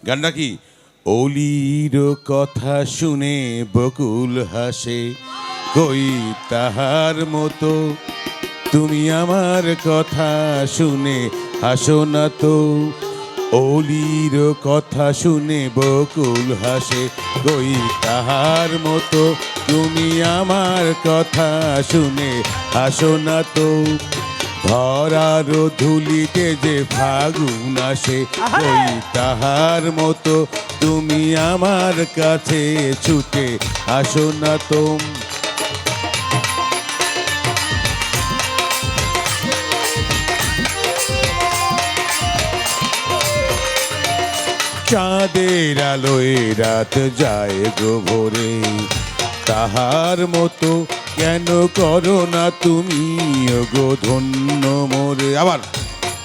গানটা কি? অলির কথা শুনে বকুল হাসে, কই তাহার মতো তুমি আমার কথা শুনে হাসো না তো। অলির কথা শুনে বকুল হাসে, কই তাহার মতো তুমি আমার কথা শুনে হাসো না তো। ধরার ধুলিতে যে ফাগুন আসে, ওই তাহার মতো তুমি আমার কাছে ছুটে আসো না তো। চাঁদের আলোয় রাত যায় গো ভোরে, তাহার মতো কেন করো না তুমি গো ধন্য মোরে। আবার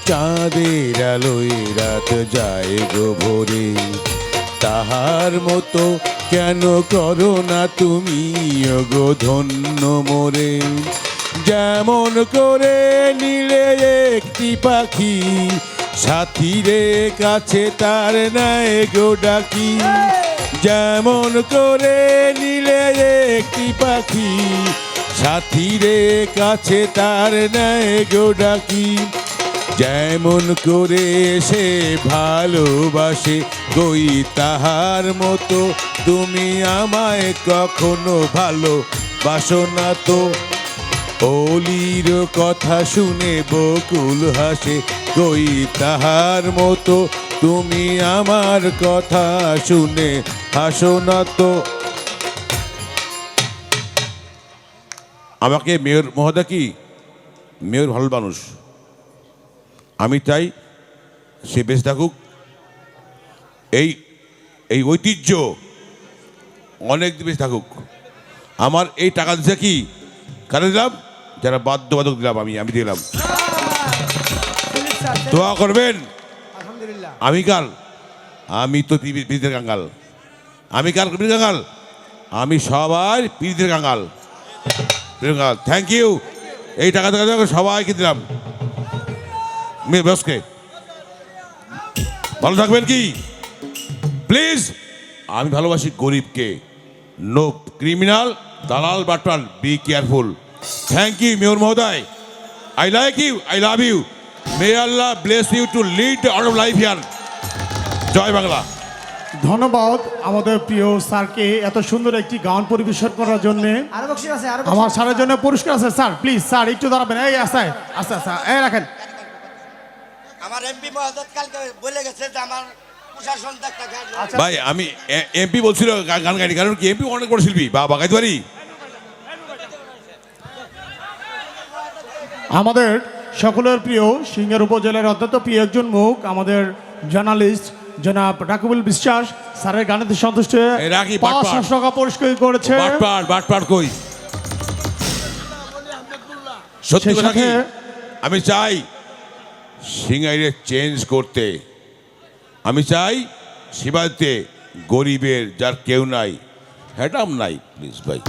চাঁদের আলোয় রাত যায় গো ভোরে, তাহার মতো কেন করো না তুমি গো ধন্য মোরে। যেমন করে নিলে একটি পাখি, সাথীরে কাছে তার নাই গো ডাকি। যেমন করে নিলে একটি পাখি, সাথীরে কাছে তার নাই গো ডাকি। যেমন করে সে ভালোবাসে, কই তাহার মতো তুমি আমায় কখনো ভালোবাসো না তো। অলির কথা শুনে বকুল হাসে, কই তাহার মতো তুমি আমার কথা শুনে হাসো না তো। আমাকে মেয়র মহোদয় কি মেয়র ভালো মানুষ, আমি চাই সে বেঁচে থাকুক। এই এই ঐতিহ্য অনেক দিন বেঁচে থাকুক। আমার এই টাকা দিচ্ছে কি কারে দিলাম? যারা বাদ্যবাদক দিলাম, আমি দিলাম। দোয়া করবেন। আমি কার? আমি তো পীড়িতের কাঙ্গাল। আমি কার পীড়িতের কাঙ্গাল? আমি সবাই পীড়িতের কাঙ্গাল। Thank you. এই টাকা সবাইকে দিলাম। বসকে ভালো থাকবেন কি প্লিজ। আমি ভালোবাসি গরিবকে। নো ক্রিমিনাল, দালাল, বাটপার, be careful. Thank you mayor মহোদয়। I like you, I love you. May Allah bless you to lead the art of life here. জয় বাংলা। ধন্যবাদ আমাদের প্রিয় স্যারকে এত সুন্দর একটি গান পরিবেশন করার জন্য। আমার স্যারের জন্য পুরস্কার আছে। স্যার প্লিজ, স্যার একটু দাঁড়াবেন। এই আস্তে আস্তে আস্তে এই রাখেন। আমার এমপি মহোদয় কালকে বলে গেছে যে আমার প্রশাসন ভাই, আমি এমপি বলছিল গান গাইনি, কারণ কি এমপি অনেক বড় শিল্পী। বা গাইতে পারি। আমাদের সকলের প্রিয় সিঙ্গার উপজেলার অত্যন্ত প্রিয় একজন মুখ, আমাদের জার্নালিস্ট জনাব রাকিবুল বিশ্বাস স্যারের গানেতে সন্তুষ্ট হয়ে ৫০০ টাকা পুরস্কৃত করেছে। বাটপার কই? সত্যি কথা কি, আমি চাই সিঙ্গাইরে চেঞ্জ করতে। আমি চাই সীমান্তে গরিবের যার কেউ নাই, হ্যাটাম নাই, প্লিজ ভাই।